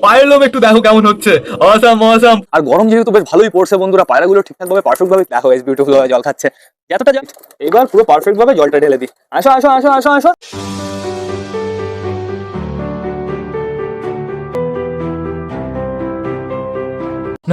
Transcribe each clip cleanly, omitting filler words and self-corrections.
পায়ের লোম একটু দেখো কেমন হচ্ছে, অসাম অসাম। আর গরম যেহেতু বেশ ভালোই পড়ছে বন্ধুরা, পায়রাগুলো ঠিকঠাক ভাবে পারফেক্ট ভাবে দেখো বেশ বিউটিফুল ভাবে জল খাচ্ছে। যতটা জল এবার পুরো পারফেক্ট ভাবে জলটা ঢেলে দিই। আসো আসো আসো আসো আসো।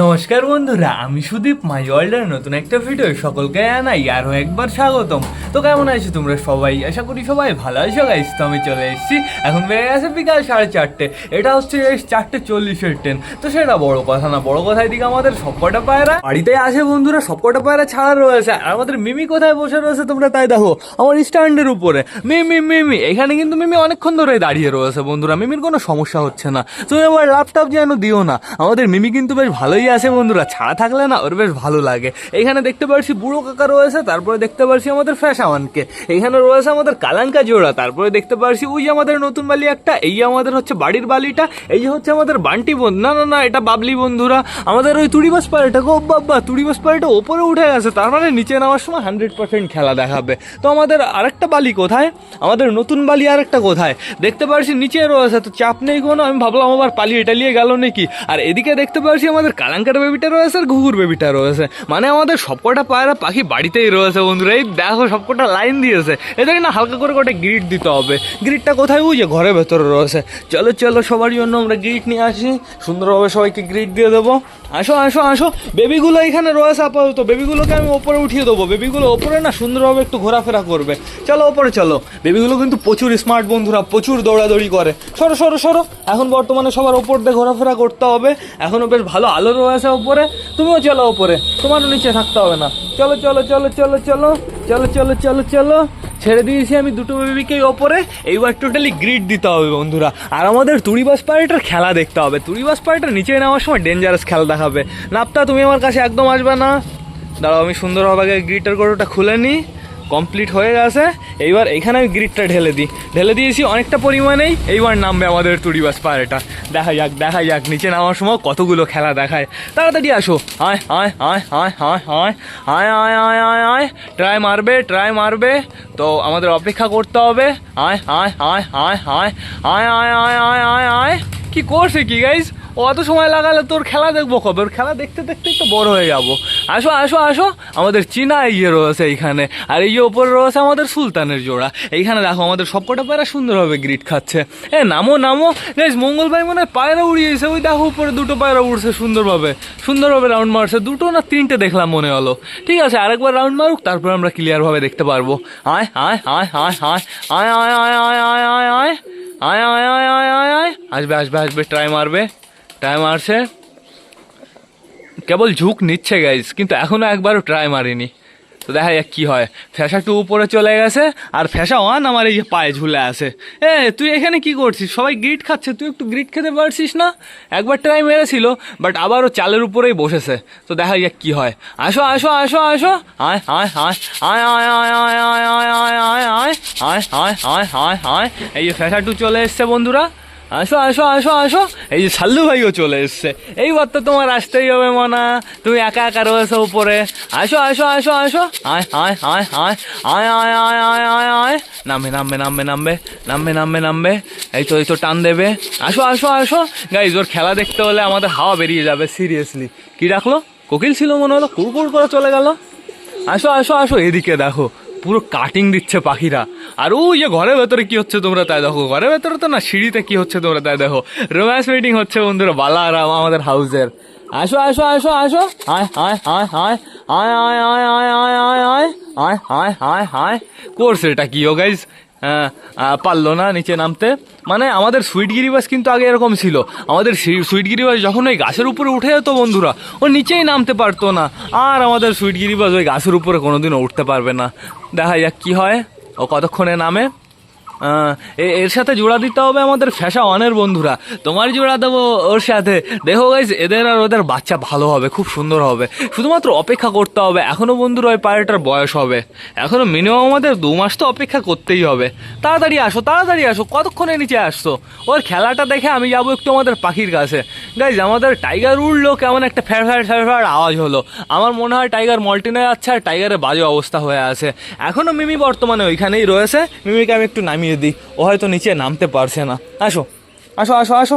নমস্কার বন্ধুরা, আমি সুদীপ, মাই ওয়ার্ল্ডের নতুন একটা ভিডিও সকলকে জানাই আরও একবার স্বাগতম। তো কেমন আছো তোমরা সবাই? আশা করি সবাই ভালো আছো গাইস। তো আমি চলে এসেছি, এখন বেড়ে গেছে বিকাল 4:30। এটা হচ্ছে 4:40-এর ট্রেন। তো সেটা বড় কথা না, বড় কথা এদিকে আমাদের সবকটা পায়রা বাড়িতে আসে বন্ধুরা, সবকটা পায়রা ছাড়া রয়েছে। আর আমাদের মিমি কোথায় বসে রয়েছে তোমরা তাই দেখো, আমার স্ট্যান্ডের উপরে। মিমি মিমি এখানে কিন্তু মিমি অনেকক্ষণ ধরে দাঁড়িয়ে রয়েছে বন্ধুরা, মিমির কোনো সমস্যা হচ্ছে না। তুমি আবার ল্যাপটপ যেন দিও না, আমাদের মিমি কিন্তু বেশ ভালোই আছে বন্ধুরা, ছাড়া থাকলে না ওর বেশ ভালো লাগে। এখানে দেখতে পাচ্ছি বুড়ো কাকা রয়েছে, তারপরে দেখতে পাচ্ছি আমাদের ফ্যাশাওয়ানকে, এখানে রয়েছে আমাদের কালাঙ্কা জোড়া, তারপরে দেখতে পাচ্ছি ওই যে আমাদের নতুন বালি একটা, এই আমাদের হচ্ছে বাড়ির বালিটা, এই যে হচ্ছে আমাদের বান্টি বন্ধু, না না না এটা বাবলি বন্ধুরা। আমাদের ওই তুড়িবাস পাড়াটা, গো বাবা তুড়িবাস পাড়াটা ওপরে উঠে গেছে, তার মানে নিচে নামার সময় 100% খেলা দেখাবে। তো আমাদের আরেকটা বালি কোথায়, আমাদের নতুন বালি আরেকটা কোথায় দেখতে পাচ্ছি নিচে রয়েছে, তো চাপ নেই কোনো। আমি ভাবলাম আবার পালিয়ে টালিয়ে গেল নাকি। আর এদিকে দেখতে পাচ্ছি আমাদের কালাঙ্কার বেবিটা রয়েছে আর ঘুঘুর বেবিটা রয়েছে, মানে আমাদের সবকটা পায়রা পাখি বাড়িতেই রয়েছে বন্ধুরা। এই দেখো সবকটা লাইন দিয়েছে, এদেরকে না হালকা করে কটা গ্রিট দিতে হবে। গ্রিটটা কোথায়, ওই যে ঘরের ভেতরে রয়েছে। চলো চলো সবার জন্য আমরা গ্রিট নিয়ে আসি, সুন্দরভাবে সবাইকে গ্রিট দিয়ে দেবো। আসো আসো আসো, বেবিগুলো এখানে রয়েছে আপাতত, বেবিগুলোকে আমি ওপরে উঠিয়ে দেবো। বেবিগুলো ওপরে না সুন্দরভাবে একটু ঘোরাফেরা করবে। চলো ওপরে চলো। বেবিগুলো কিন্তু প্রচুর স্মার্ট বন্ধুরা, প্রচুর দৌড়াদৌড়ি করে। সরো সরো সরো, এখন বর্তমানে সবার ওপর দিয়ে ঘোরাফেরা করতে হবে। এখনও বেশ ভালো আলো রয়েছে ওপরে, তুমিও চলো ওপরে, তোমারও নিচে থাকতে হবে না। চলো চলো চলো চলো চলো চলো চলো চলো চলো, ছেড়ে দিয়েছি আমি দুটো বেবিকেই ওপরে। এইবার টোটালি গ্রিড দিতে হবে বন্ধুরা। আর আমাদের তুড়িবাস পাড়িটার খেলা দেখতে হবে। তুড়িবাস পাড়িটা নিচে নেওয়ার সময় ডেঞ্জারাস খেলা দেখাবে। নাপ্তা তুমি আমার কাছে একদম আসবে না, দাঁড়াও আমি সুন্দরভাবে গ্রিডটার গরুটা খুলে নিই। কমপ্লিট হয়ে গেছে। এইবার এখানে আমি গ্রিডটা ঢেলে দিয়েছি অনেকটা পরিমাণেই। এইবার নামবে আমাদের তুড়িবাস পায়রাটা। দেখা যাক নিচে নামার সময় কতগুলো খেলা দেখায়। তাড়াতাড়ি আসো, আয় আয় আয় আয় আয় আয় আয় আয় আয় আয় আয়, ট্রাই মারবে তো আমাদের অপেক্ষা করতে হবে। আয় আয় আয় আয় আয় আয় আয় আয় আয় আয় আয়, কি করছে কি গাইজ, অত সময় লাগালে তোর খেলা দেখবো কবে? ওর খেলা দেখতে দেখতেই তো বড় হয়ে যাবো। আসো আসো আসো, আমাদের চীনা ইয়ে রয়েছে এইখানে, আর এই যে ওপরে রয়েছে আমাদের সুলতানের জোড়া। এইখানে দেখো আমাদের সবকটা পায়রা সুন্দরভাবে গ্রিট খাচ্ছে। এ নামো নামো গাইজ, মঙ্গল ভাই মনে হয় পায়রা উড়িয়েছে, ওই দেখো উপরে দুটো পায়রা উড়ছে সুন্দরভাবে রাউন্ড মারছে। দুটো না তিনটে দেখলাম মনে হলো। ঠিক আছে আরেকবার রাউন্ড মারুক, তারপর আমরা ক্লিয়ারভাবে দেখতে পারবো। আয় আয় আয় আয় আয় আয় আয় আয় আয় আয় আয় আয় আয় আয় আয় আয় আয় আয়, আসবে ট্রাই মারছে। কেবল ঝুঁক নিচ্ছে গাইজ, কিন্তু এখনো একবারও ট্রাই মারিনি। তো দেখা যাক কি হয়। ফ্যাশা টু উপরে চলে গেছে, আর ফ্যাশা ওয়ান আমার এই পায়ে ঝুলে আছে। তুই এখানে কি করছিস? সবাই গ্রিট খাচ্ছে, তুই একটু গ্রিট খেতে পারছিস না? একবার ট্রাই মেরেছিল, বাট আবারও চালের উপরেই বসেছে। তো দেখা যাক কি হয়। আসো আসো আসো আসো, আয় আয় আয় আয় আয় আয় আয় আয় আয় আয় আয় আয় আয় আয় আয় আয় আয়, এই যে ফ্যাশা টু চলে এসছে বন্ধুরা। আসো আসো আসো আসো, এই যে সাল্লু ভাইও চলে এসছে। এইবার তো তোমার আসতেই হবে মনা, তুমি একা একা রয়েছো উপরে। আসো আসো আসো আসো, আয় আয় আয় আয় আয় আয় আয় আয় আয় আয়, নামবে। এই তো টান দেবে। আসো আসো আসো গাইজ, ওর খেলা দেখতে হলে আমাদের হাওয়া বেরিয়ে যাবে সিরিয়াসলি। কি ডাকলো? কোকিল ছিল মনে হলো, কুড়কুড় করে চলে গেল। আসো আসো আসো, এদিকে দেখো পুরো কাটিং দিচ্ছে পাখিরা। আর ওই যে ঘরের ভেতরে কি হচ্ছে তোমরা তাই দেখো, ঘরের ভেতরে তো না, সিঁড়িতে কি হচ্ছে তোমরা তাই দেখো। রোম্যান্স মিটিং হচ্ছে বন্ধুরা বালা আর আমাদের হাউসের। আসো আসো আসো আসো, আয় আয় আয় আয় আয় আয় আয় আয় আয় আয় আয় আয় আয় আয় আয়, করছে এটা কি ও গাইজ? পারলো না নিচে নামতে। মানে আমাদের সুইট গিরিবাস কিন্তু আগে এরকম ছিল, আমাদের সুইট গিরিবাস যখন ওই গাছের উপরে উঠে যেত বন্ধুরা, ও নিচেই নামতে পারতো না। আর আমাদের সুইট গিরিবাস ওই গাছের উপরে কোনোদিনও উঠতে পারবে না। দেখা যাক কি হয়, ও কতক্ষণে নামে। এর সাথে জোড়া দিতে হবে আমাদের ফ্যাশা ওয়ানের বন্ধুরা। তোমার জোড়া দেবো ওর সাথে। দেখো গাইজ, এদের আর ওদের বাচ্চা ভালো হবে, খুব সুন্দর হবে। শুধুমাত্র অপেক্ষা করতে হবে। এখনও বন্ধুরা ওই পায়রাটার বয়স হবে, এখনও মিনিমাম আমাদের 2 মাস তো অপেক্ষা করতেই হবে। তাড়াতাড়ি আসো, কতক্ষণে নিচে আসছো? ওর খেলাটা দেখে আমি যাবো একটু আমাদের পাখির কাছে। গাইজ আমাদের টাইগার উড়লো, কেমন একটা ফ্যার আওয়াজ হলো। আমার মনে হয় টাইগার মল্টিনে যাচ্ছে, আর টাইগারের বাজে অবস্থা হয়ে আছে। এখনও মিমি বর্তমানে ওইখানেই রয়েছে, মিমিকে আমি একটু নামিয়ে দিই, ও হয়তো নিচে নামতে পারছে না। আসো আসো আসো আসো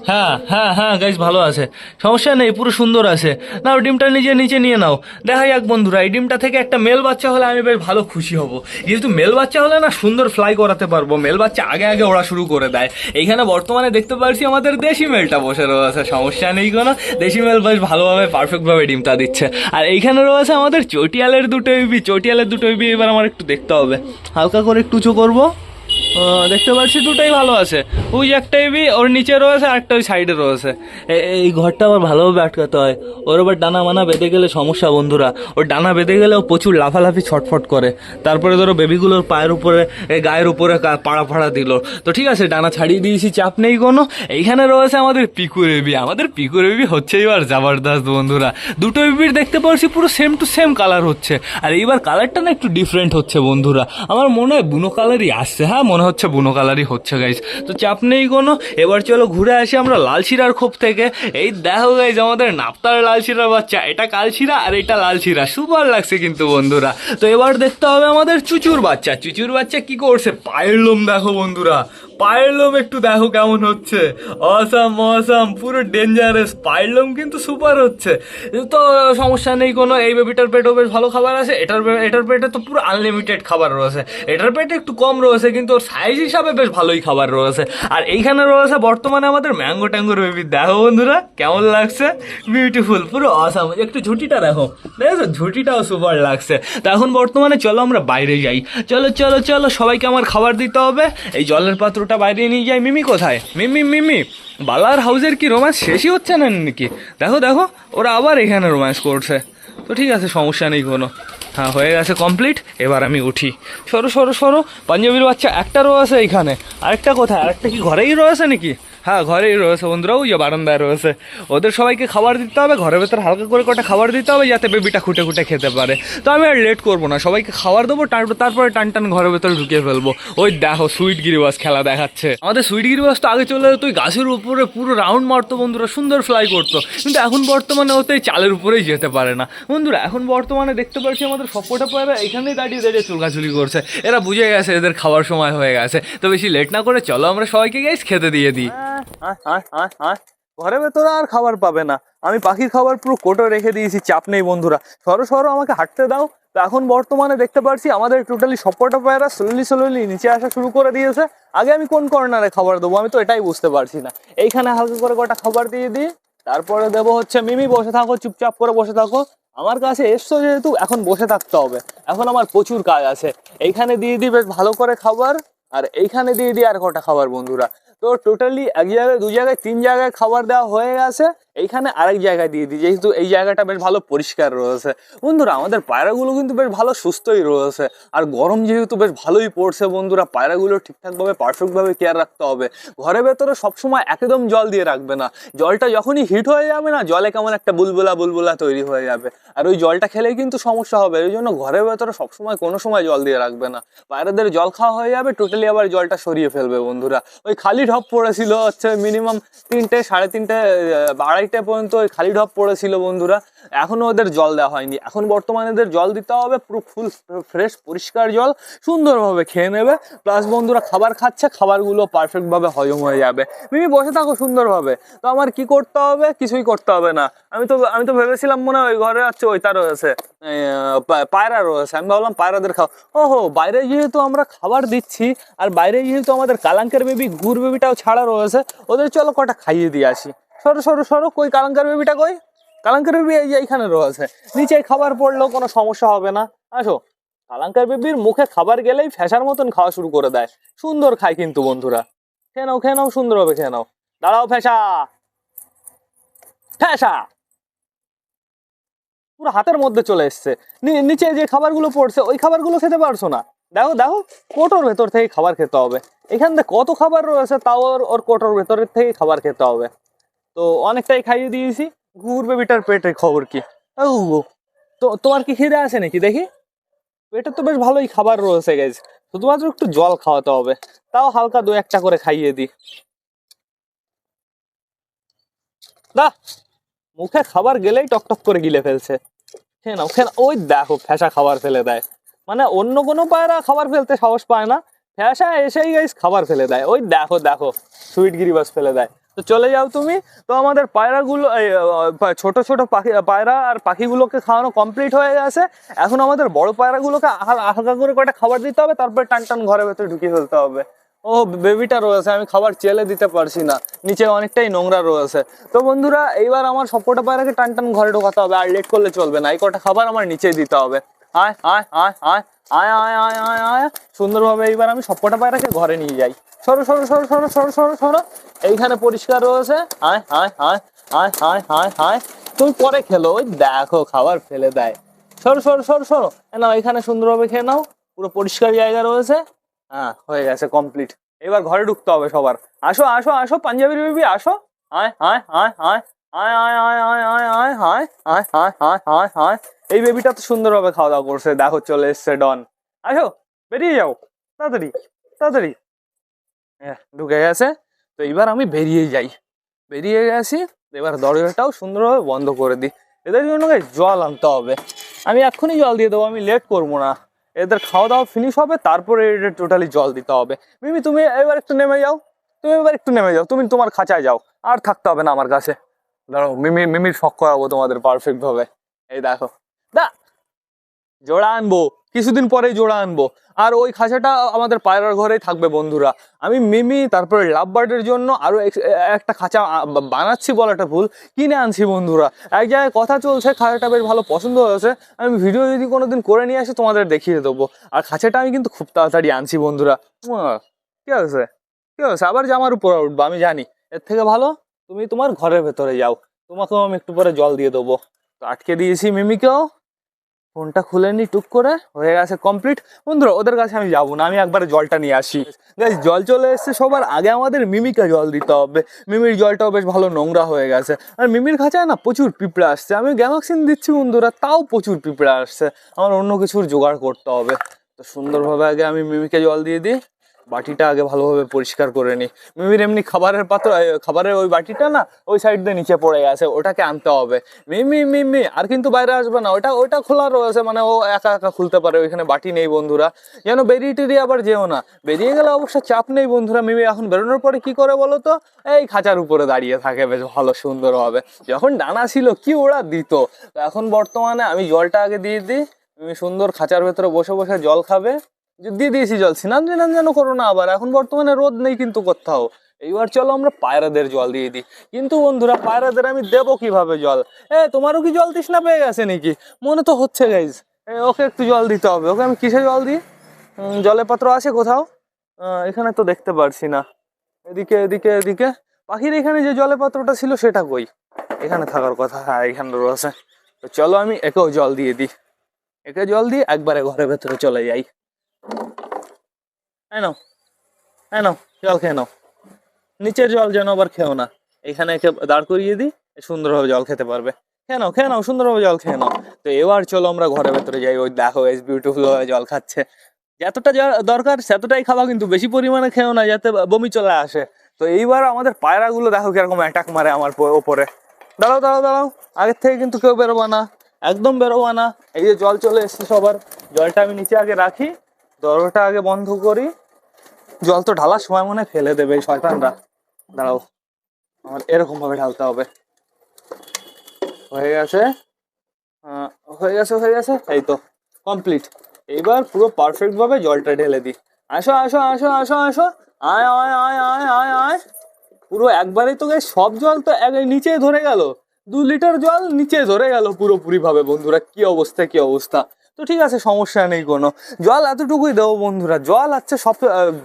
হ্যাঁ হ্যাঁ হ্যাঁ গাইস, ভালো আছে, সমস্যা নেই, পুরো সুন্দর আছে। নাও ডিমটা নিজে নিচে নিয়ে নাও। দেখা যাক বন্ধুরা, এই ডিমটা থেকে একটা মেল বাচ্চা হলে আমি বেশ ভালো খুশি হব। যেহেতু মেল বাচ্চা হলে না সুন্দর ফ্লাই করাতে পারবো, মেল বাচ্চা আগে আগে ওড়া শুরু করে দেয়। এইখানে বর্তমানে দেখতে পাচ্ছি আমাদের দেশি মেলটা বসে রয়েছে, সমস্যা নেই কোনো। দেশি মেল বেশ ভালোভাবে পারফেক্টভাবে ডিমটা দিচ্ছে। আর এইখানে রয়েছে আমাদের চটিয়ালের দুটো ইবি, চটিয়ালের দুটো ইবি এবার আমার একটু দেখতে হবে, হালকা করে একটু উঁচু করবো। দেখতে পাচ্ছি দুটোই ভালো আছে। ওই যে একটা এবি ওর নিচে রয়েছে, আরেকটা ওই সাইডে রয়েছে। এই ঘরটা আবার ভালোভাবে আটকাতে হয়, ওর আবার ডানা মানা বেঁধে গেলে সমস্যা বন্ধুরা। ওর ডানা বেঁধে গেলে ও প্রচুর লাফালাফি ছটফট করে। তারপরে ধরো বেবিগুলোর পায়ের উপরে গায়ের উপরে পাড়া ফাড়া দিল। তো ঠিক আছে, ডানা ছাড়িয়ে দিয়েছি, চাপ নেই কোনো। এইখানে রয়েছে আমাদের পিকুর এবি, আমাদের পিকুর এবি হচ্ছে এবার জাবরদস্ত বন্ধুরা। দুটো এবির দেখতে পাচ্ছি পুরো সেম টু সেম কালার হচ্ছে, আর এইবার কালারটা না একটু ডিফারেন্ট হচ্ছে বন্ধুরা। আমার মনে হয় বুনো কালারই আসছে, হ্যাঁ মনে হচ্ছে বুনো কালারই হচ্ছে গাইজ। তো চাপ নেই কোনো। এবার চলো ঘুরে আসি আমরা লালশিরার খোপ থেকে। এই দেখো গাইজ আমাদের নাপ্তার লালশিরার বাচ্চা, এটা কালশিরা আর এটা লালশিরা, সুপার লাগছে কিন্তু বন্ধুরা। তো এবার দেখতে হবে আমাদের চুচুর বাচ্চা। চুচুর বাচ্চা কি করছে, পায়ের লোম দেখো বন্ধুরা, পায়ের লোম একটু দেখো কেমন হচ্ছে, অসাম অসাম, পুরো ডেঞ্জারাস। পায়ের লোম কিন্তু সুপার হচ্ছে। তো সমস্যা নেই কোনো, এই বেবিটার পেটেও বেশ ভালো খাবার আছে। এটার পেটে তো পুরো আনলিমিটেড খাবার রয়েছে, এটার পেটে একটু কম রয়েছে কিন্তু ওর সাইজ হিসাবে বেশ ভালোই খাবার রয়েছে। আর এইখানে রয়েছে বর্তমানে আমাদের ম্যাঙ্গো ট্যাঙ্গোর বেবি, দেখো বন্ধুরা কেমন লাগছে, বিউটিফুল, পুরো অসাম। একটু ঝুঁটিটা দেখো, দেখেছো ঝুঁটিটাও সুপার লাগছে। তো এখন বর্তমানে চলো আমরা বাইরে যাই, চলো চলো চলো, সবাইকে আমার খাবার দিতে হবে। এই জলের পাত্রটা বাইরে নিয়ে যাই। মিমি কোথায়, মিমি মিমি, বালার হাউসের কি রোম্যান্স শেষই হচ্ছে না নাকি? দেখো দেখো, ওরা আবার এখানে রোম্যান্স করছে। তো ঠিক আছে, সমস্যা নেই কোনো। হ্যাঁ হয়ে গেছে কমপ্লিট, এবার আমি উঠি। সরো সরো সরো, পাঞ্জাবির বাচ্চা একটা রয়েছে এইখানে, আরেকটা কোথায়, আরেকটা কি ঘরেই রয়েছে নাকি? হ্যাঁ ঘরেই রয়েছে বন্ধুরা, ওই যে বারান্দায় রয়েছে। ওদের সবাইকে খাবার দিতে হবে, ঘরের ভেতরে হালকা করে কটা খাবার দিতে হবে যাতে বেবিটা খুঁটে খুঁটে খেতে পারে। তো আমি আর লেট করবো না, সবাইকে খাবার দেবো, তারপরে টান টান ঘরের ভেতরে ঢুকিয়ে ফেলবো। ওই দেখো সুইট গিরিবাস খেলা দেখাচ্ছে। আমাদের সুইট গিরিবাস তো আগে চলে যেত ওই গাছের উপরে পুরো রাউন্ড মারতো বন্ধুরা, সুন্দর ফ্লাই করতো। কিন্তু এখন বর্তমানে ওতে চালের উপরেই যেতে পারে না বন্ধুরা। এখন বর্তমানে দেখতে পাচ্ছি আমাদের সবকটা পায়রা এখানেই দাঁড়িয়ে দাঁড়িয়ে চুলকাচুলি করছে। এরা বুঝে গেছে এদের খাবার সময় হয়ে গেছে। তো বেশি লেট না করে চলো আমরা সবাইকে গাইস খেতে দিয়ে দিই। ঘরের ভেতরে আর খাবার পাবে না, আমি পাখির খাবার পুরো কোটো রেখে দিয়েছি, চাপ নেই বন্ধুরা। সরো সরো, আমাকে হাঁটতে দাও। তো এখন বর্তমানে দেখতে পাচ্ছি আমাদের টোটালি সবকটা পায়রা স্লোলি নিচে আসা শুরু করে দিয়েছে। আগে আমি কোন কর্নারে খাবার দেবো আমি তো এটাই বুঝতে পারছি না। এইখানে হালকা করে কটা খাবার দিয়ে দিই, তারপরে দেবো হচ্ছে মিমি বসে থাকো, চুপচাপ করে বসে থাকো। আমার কাছে এসছো যেহেতু এখন বসে থাকতে হবে, এখন আমার প্রচুর কাজ আছে। এইখানে দিয়ে দিই বেশ ভালো করে খাবার, আর এইখানে দিয়ে দিই আর কটা খাবার বন্ধুরা। তো টোটালি এক জায়গায়, দু জায়গায়, তিন জায়গায় খাবার দেওয়া হয়ে গেছে। এইখানে আরেক জায়গায় দিয়ে দিই, যেহেতু এই জায়গাটা বেশ ভালো পরিষ্কার রয়েছে বন্ধুরা। আমাদের পায়রাগুলো কিন্তু বেশ ভালো সুস্থই রয়েছে, আর গরম যেহেতু বেশ ভালোই পড়ছে বন্ধুরা। পায়রাগুলো ঠিকঠাকভাবে পারফেক্টভাবে কেয়ার রাখতে হবে। ঘরের ভেতরে সবসময় একদম জল দিয়ে রাখবে না, জলটা যখনই হিট হয়ে যাবে না, জলে কেমন একটা বুলবুলা বুলবুলা তৈরি হয়ে যাবে, আর ওই জলটা খেলেই কিন্তু সমস্যা হবে। ওই জন্য ঘরের ভেতরে সবসময় কোনো সময় জল দিয়ে রাখবে না, পায়রাদের জল খাওয়া হয়ে যাবে, টোটালি আবার জলটা সরিয়ে ফেলবে বন্ধুরা। ওই খালি ঢপ পড়েছিল হচ্ছে মিনিমাম 3টে, 3:30, 2:30 পর্যন্ত ওই খালি ঢপ পড়েছিল বন্ধুরা। এখনো ওদের জল দেওয়া হয়নি, এখন বর্তমানে এদের জল দিতে হবে, পুরো ফুল ফ্রেশ পরিষ্কার জল, সুন্দরভাবে খেয়ে নেবে। প্লাস বন্ধুরা খাবার খাচ্ছে, খাবারগুলো পারফেক্টভাবে হজম হয়ে যাবে। মিমি বসে থাকো সুন্দরভাবে। তো আমার কি করতে হবে, কিছুই করতে হবে না। আমি তো ভেবেছিলাম মনে হয় ওই ঘরে আছে ওইটা রয়েছে, পায়রা রয়েছে, আমি ভাবলাম পায়রাদের খাও। ওহো, বাইরে যেহেতু আমরা খাবার দিচ্ছি, আর বাইরে যেহেতু আমাদের কালাঙ্কের বেবি, ঘুর বেবিটাও ছাড়া রয়েছে, ওদের চলো কটা খাইয়ে দিয়ে আসি। সরো সরো সরো, কই কালাঙ্কার বেবিটা কই? কালাঙ্কার বেবি এই যে এইখানে রয়েছে, নিচে খাবার পড়লেও কোনো সমস্যা হবে না। আসো, কালাঙ্কার বেবির মুখে খাবার গেলেই ফ্যাসার মতন খাওয়া শুরু করে দেয়, সুন্দর খায় কিন্তু বন্ধুরা। খেয়ে নাও খেয়ে নাও, সুন্দরভাবে খেয়ে নাও। দাঁড়াও ফ্যাসা, ফ্যাসা পুরো হাতের মধ্যে চলে এসছে। নিচে যে খাবারগুলো পড়ছে ওই খাবারগুলো খেতে পারছো না, দেখো দেখো, কোটোর ভেতর থেকে খাবার খেতে হবে। এখান থেকে কত খাবার রয়েছে, তাও ওর কোটোর ভেতরের থেকে খাবার খেতে হবে। তো অনেকটাই খাইয়ে দিয়েছি। ঘুর বেবিটার পেটের খবর কি? তো তোমার কি খিদে আছে নাকি দেখি? পেটে তো বেশ ভালোই খাবার রয়েছে গাইজ, শুধুমাত্র একটু জল খাওয়াতে হবে, তাও হালকা 2-1টা করে খাইয়ে দিই। দা, মুখে খাবার গেলেই টকটক করে গিলে ফেলছে। খেয়ে নাও খেয়ে নাও। ওই দেখো ফ্যাসা খাবার ফেলে দেয়, মানে অন্য কোনো পায়রা খাবার ফেলতে সাহস পায় না, ফ্যাসা এসেই গাইস খাবার ফেলে দেয়। ওই দেখো দেখো, সুইট গিরিবাস ফেলে দেয়। তো তো চলে যাও তুমি। তো আমাদের পায়রাগুলো ছোট ছোট পাখি পায়রা আর পাখিগুলোকে খাওয়ানো কমপ্লিট হয়ে গেছে। এখন আমাদের বড় পায়রাগুলোকে হালকা করে কটা খাবার দিতে হবে, তারপরে টান টান ঘরের ভেতরে ঢুকিয়ে ফেলতে হবে। ও বেবিটা রয়েছে, আমি খাবার চেলে দিতে পারছি না, নিচে অনেকটাই নোংরা রয়েছে। তো বন্ধুরা এইবার আমার সবকটা পায়রাকে টান টান ঘরে ঢোকাতে হবে, আর লেট করলে চলবে না। এই কটা খাবার আমার নিচে দিতে হবে। আয় আয় আয় আয় আয় আয় আয় আয় আয় সুন্দরভাবে এইবার আমি সবকটা পায়রাকে ঘরে নিয়ে যাই। সরো সরো সরো সরো সরো সরো সরো, এইখানে পরিষ্কার রয়েছে। আয় আয় আয় আয় আয় আয় আয়, তুমি পরে খেলো, ওই দেখো খাবার ফেলে দেয়। সরো সরো সরো সরো, নাও এখানে সুন্দরভাবে খেয়ে নাও, পুরো পরিষ্কার জায়গা রয়েছে। হ্যাঁ হয়ে গেছে কমপ্লিট। এবার ঘরে ঢুকতে হবে সবার। আসো আসো আসো পাঞ্জাবির বেবি আসো। আয় আয় আয় আয় আয় আয় আয় আয় আয় আয় আয় আয় আয় আয় আয় আয়। এই বেবিটা তো সুন্দরভাবে খাওয়া দাওয়া করছে, দেখো চলে এসছে ডন। আসো বেরিয়ে যাও তাড়াতাড়ি তাড়াতাড়ি। ঢুকে গেছে। তো এবার আমি বেরিয়ে যাই, বেরিয়ে গেছি। এবার দরজাটাও সুন্দরভাবে বন্ধ করে দিই। এদের জন্য জল আনতে হবে, আমি এক্ষুনি জল দিয়ে দেবো, আমি লেট করবো না। এদের খাওয়া দাওয়া ফিনিশ হবে, তারপরে এদের টোটালি জল দিতে হবে। মিমি তুমি এবার একটু নেমে যাও, তুমি এবার একটু নেমে যাও, তুমি তোমার খাঁচায় যাও, আর থাকতে হবে না আমার কাছে। দাঁড়াও মিমির শখ করাবো তোমাদের পারফেক্ট ভাবে। এই দেখো দা জোড়া আনবো, কিছুদিন পরে জোড়া আনবো। আর ওই খাঁচাটা আমাদের পায়রার ঘরেই থাকবে বন্ধুরা। আমি মিমি তারপরে লাভ বার্ডের জন্য আরো একটা খাঁচা বানাচ্ছি, বলাটা ভুল, কিনে আনছি বন্ধুরা। এক জায়গায় কথা চলছে, খাঁচাটা বেশ ভালো পছন্দ হয়েছে। আমি ভিডিও যদি কোনোদিন করে নিয়ে আসি তোমাদের দেখিয়ে দেবো। আর খাঁচাটা আমি কিন্তু খুব তাড়াতাড়ি আনছি বন্ধুরা। কি হয়েছে কি হয়েছে, আবার জামার উপরে উঠবো আমি জানি। এর থেকে ভালো তুমি তোমার ঘরের ভেতরে যাও, তোমাকেও আমি একটু পরে জল দিয়ে দেবো। তো আটকে দিয়েছি মিমিকেও, ফোনটা খুলে নি টুক করে, হয়ে গেছে কমপ্লিট। বন্ধুরা ওদের কাছে আমি যাবো না, আমি একবারে জলটা নিয়ে আসি। গাইস জল চলে এসছে, সবার আগে আমাদের মিমিকে জল দিতে হবে। মিমির জলটাও বেশ ভালো নোংরা হয়ে গেছে। আর মিমির খাঁচায় না প্রচুর পিঁপড়া আসছে, আমি গ্যামাক্সিন দিচ্ছি বন্ধুরা, তাও প্রচুর পিঁপড়া আসছে। আমার অন্য কিছুর জোগাড় করতে হবে। তো সুন্দরভাবে আগে আমি মিমিকে জল দিয়ে দিই, বাটিটা আগে ভালোভাবে পরিষ্কার করে নিই। মিমির এমনি খাবারের পাত্র, খাবারের ওই বাটিটা না ওই সাইড দিয়ে নিচে পড়ে গেছে, ওটাকে আনতে হবে। মিমি আর কিন্তু বাইরে আসবে না, ওটা খোলা রয়েছে, মানে ও একা একা খুলতে পারে, ওইখানে বাটি নেই বন্ধুরা। যেন বেরিয়ে টেরিয়ে আবার যেও না, বেরিয়ে গেলে অবশ্য চাপ নেই বন্ধুরা। মিমি এখন বেরোনোর পরে কি করে বলো তো, এই খাঁচার উপরে দাঁড়িয়ে থাকে বেশ ভালো সুন্দর হবে। যখন ডানা ছিল কি ওরা দিত। এখন বর্তমানে আমি জলটা আগে দিয়ে দিই, মিমি সুন্দর খাঁচার ভেতরে বসে বসে জল খাবে। দিয়ে দিয়েছি জল, স্নান টিনান যেন করো না আবার, এখন বর্তমানে রোদ নেই কিন্তু কোথাও। এইবার চলো আমরা পায়রাদের জল দিয়ে দিই। কিন্তু বন্ধুরা পায়রাদের আমি দেবো কিভাবে জল? তোমারও কি জল তৃষ্ণা পেয়ে গেছে নাকি? মনে তো হচ্ছে গাইজ। ওকে একটু জল দিতে হবে। ওকে আমি কিসে জল দিই? জলের পাত্র আছে কোথাও? এখানে তো দেখতে পারছি না। এদিকে এদিকে এদিকে পাখির এখানে যে জলের পাত্রটা ছিল সেটা কই? এখানে থাকার কথা, হ্যাঁ এখানে রয়েছে। তো চলো আমি একেও জল দিয়ে দিই, একে জল দিয়ে একবারে ঘরের ভেতরে চলে যাই। নাও নাও জল খেয়ে নাও, নিচের জল যেন আবার খেও না। এখানে একে দাঁড় করিয়ে দিই, সুন্দরভাবে জল খেতে পারবে। খেয়ে নাও সুন্দরভাবে জল খেয়ে নাও। তো এবার চলো আমরা ঘরের ভেতরে যাই। ওই দেখো এস বিউটিফুল ভাবে জল খাচ্ছে। যতটা দরকার সেতটাই খাওয়া, কিন্তু বেশি পরিমাণে খেও না যাতে বমি চলে আসে। তো এইবার আমাদের পায়রাগুলো দেখো কিরকম অ্যাটাক মারে আমার ওপরে। দাঁড়াও দাঁড়াও দাঁড়াও, আগের থেকে কিন্তু কেউ বেরোবা না, একদম বেরোবা না। এই যে জল চলে এসছে সবার, জলটা আমি নিচে আগে রাখি, দরজাটা আগে বন্ধ করি। জল তো ঢালার সময় মনে ফেলে দেবে এই শয়তানরা। দাঁড়াও, আমার এরকম ভাবে ঢালতে হবে। হয়ে গেছে হয়ে গেছে হয়ে গেছে, এই তো কমপ্লিট। এইবার পুরো পারফেক্ট ভাবে জলটা ঢেলে দিই। আসো আসো আসো আসো আসো, আয় আয় আয় আয় আয় আয়। পুরো একবারে তো সব জল তো নিচে ধরে গেল, 2 লিটার জল নিচে ধরে গেল পুরোপুরি ভাবে বন্ধুরা। কি অবস্থা কি অবস্থা। তো ঠিক আছে, সমস্যা নেই কোনো, জল এতটুকুই দেবো বন্ধুরা। জল আছে সব,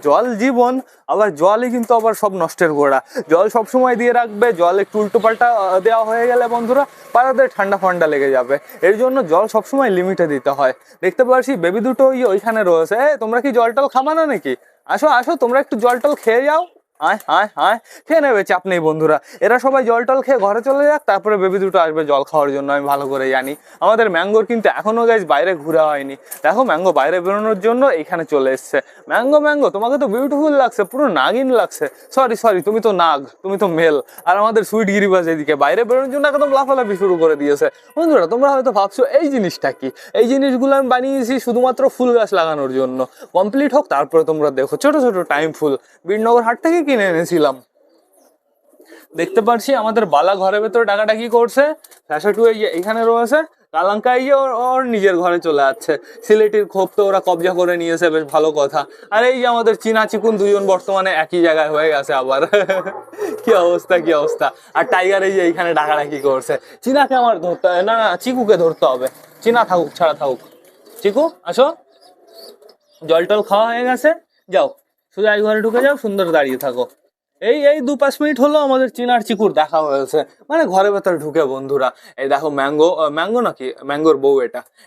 জল জীবন, আবার জলই কিন্তু আবার সব নষ্টের গোড়া। জল সবসময় দিয়ে রাখবে, জল একটু উল্টো পাল্টা দেওয়া হয়ে গেলে বন্ধুরা পাড়াদের ঠান্ডা ফান্ডা লেগে যাবে। এর জন্য জল সবসময় লিমিটে দিতে হয়। দেখতে পাচ্ছি বেবি দুটো ওইখানে রয়েছে। তোমরা কি জল টল খাবা না নাকি? আসো আসো, তোমরা একটু জল টল খেয়ে যাও। আয় আয় আয়, খেয়ে নেবে, চাপ নেই বন্ধুরা। এরা সবাই জল টল খেয়ে ঘরে চলে যাক, তারপরে বেবি দুটো আসবে জল খাওয়ার জন্য, আমি ভালো করে জানি। আমাদের ম্যাঙ্গোর কিন্তু এখনো গাইজ বাইরে ঘোরা হয়নি। দেখো ম্যাঙ্গো বাইরে বেরোনোর জন্য এখানে চলে এসছে। ম্যাঙ্গো তোমাকে তো বিউটিফুল লাগছে, পুরো নাগিন লাগছে। সরি তুমি তো নাগ, তুমি তো মেল। আর আমাদের সুইট গিরিবাজ এদিকে বাইরে বেরোনোর জন্য একদম লাফালাফি শুরু করে দিয়েছে। বন্ধুরা তোমরা হয়তো ভাবছো এই জিনিসটা কি? এই জিনিসগুলো আমি বানিয়েছি শুধুমাত্র ফুল গাছ লাগানোর জন্য। কমপ্লিট হোক তারপরে তোমরা দেখো। ছোট ছোট টাইম ফুল বিনগর হাট থেকে কিনে এনেছিলাম। দেখতে পাচ্ছি আমাদের বালা ঘরের ভেতরে ডাকাডাকি করছে, ফ্যাসাটু এইখানে রয়েছে, কালাঙ্কা ওর ওর নিজের ঘরে চলে যাচ্ছে। সিলেটির ক্ষোভ তো ওরা কবজা করে নিয়েছে, বেশ ভালো কথা। আর এই যে আমাদের চীনা চিকুন দুজন বর্তমানে একই জায়গায় হয়ে গেছে আবার। কি অবস্থা কি অবস্থা। আর টাইগার এই যে এইখানে ডাকাডাকি করছে। চীনাকে আমার ধরতে হবে, না না চিকুকে ধরতে হবে। চীনা থাকুক ছাড়া থাকুক। চিকু আসো, জল টল খাওয়া হয়ে গেছে, যাও সোজা এই ঘরে ঢুকে যাও, সুন্দর দাঁড়িয়ে থাকো। এই এই 2-5 মিনিট হলো আমাদের চিনার চিকুর দেখা হয়েছে, মানে ঘরের ভেতরে ঢুকে বন্ধুরা। এই দেখো ম্যাঙ্গো, ম্যাঙ্গো নাকি ম্যাঙ্গোর বউ,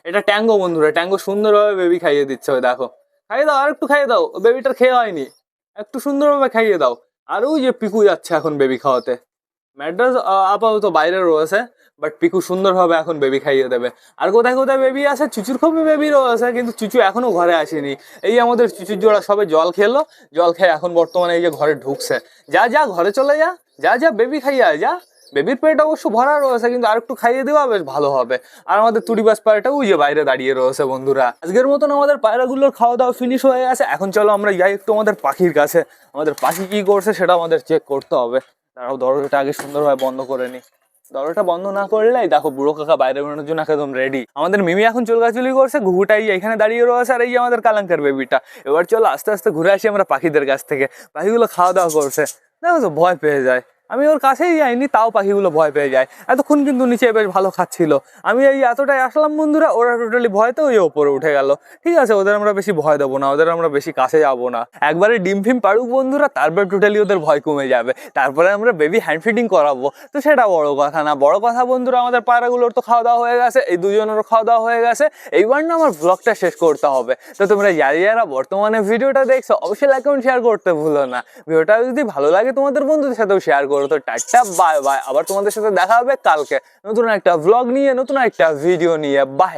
এটা ট্যাঙ্গো বন্ধুরা। ট্যাঙ্গো সুন্দরভাবে বেবি খাইয়ে দিচ্ছে, ওই দেখো। খাইয়ে দাও, আর একটু খাইয়ে দাও, বেবিটার খেয়ে হয়নি, একটু সুন্দরভাবে খাইয়ে দাও। আর ওই যে পিকু যাচ্ছে এখন বেবি খাওয়াতে। ম্যাড্রাস আপাতত বাইরে রয়েছে, বাট পিকু সুন্দরভাবে এখন বেবি খাইয়ে দেবে। আর কোথায় কোথায় বেবি আছে, চুচুর খুবই বেবি রয়েছে, কিন্তু চুচু এখনো ঘরে আসেনি। এই আমাদের চুচুর জোড়া সবে জল খেলো, জল খেয়ে এখন বর্তমানে এই যে ঘরে ঢুকছে। যা যা ঘরে চলে যা, যা যা বেবি খাইয়ে আয় যা। বেবির পেট অবশ্য ভরা রয়েছে, কিন্তু আর একটু খাইয়ে দেওয়া বেশ ভালো হবে। আর আমাদের তুড়িবাস পায়রাটা ওই যে বাইরে দাঁড়িয়ে রয়েছে বন্ধুরা। আজকের মতন আমাদের পায়রাগুলোর খাওয়া দাওয়া ফিনিশ হয়ে গেছে। এখন চলো আমরা যাই একটু আমাদের পাখির কাছে, আমাদের পাখি কি করছে সেটা আমাদের চেক করতে হবে। তারাও দরজাটা আগে সুন্দরভাবে বন্ধ করে নি। দরজাটা বন্ধ না করলেই দেখো বুড়ো কাকা বাইরে বেরোনোর জন্য একদম রেডি। আমাদের মিমি এখন চুলকাচুলি করছে, ঘুঘুটাই এখানে দাঁড়িয়ে রয়েছে, আর এই আমাদের কালাঙ্কার বেবিটা। এবার চলো আস্তে আস্তে ঘুরে আসি আমরা পাখিদের কাছ থেকে। পাখিগুলো খাওয়া দাওয়া করছে, দেখো তো ভয় পেয়ে যায়। আমি ওর কাছেই যাইনি, তাও পাখিগুলো ভয় পেয়ে যায়। এতক্ষণ কিন্তু নিচে বেশ ভালো খাচ্ছিল। আমি এই এতটাই আসলাম বন্ধুরা, ওরা টোটালি ভয়তে ওই ওপরে উঠে গেল। ঠিক আছে, ওদের আমরা বেশি ভয় দেবো না, ওদের আমরা বেশি কাছে যাবো না। একবারে ডিম ফিম পাড়ুক বন্ধুরা, তারপরে টোটালি ওদের ভয় কমে যাবে। তারপরে আমরা বেবি হ্যান্ড ফিডিং করাবো, তো সেটা বড় কথা না। বড় কথা বন্ধুরা, আমাদের পায়রাগুলোর তো খাওয়া দাওয়া হয়ে গেছে, এই দুজনেরও খাওয়া দাওয়া হয়ে গেছে। এইবার না আমার ব্লগটা শেষ করতে হবে। তো তোমরা যারা বর্তমানে ভিডিওটা দেখছো অবশ্যই লাইক কমেন্ট শেয়ার করতে ভুলো না। ভিডিওটা যদি ভালো লাগে তোমাদের বন্ধুদের সাথেও শেয়ার করো। তো টাটা বাই বাই, আবার তোমাদের সাথে দেখা হবে কালকে নতুন একটা ব্লগ নিয়ে, নতুন একটা ভিডিও নিয়ে। বাই।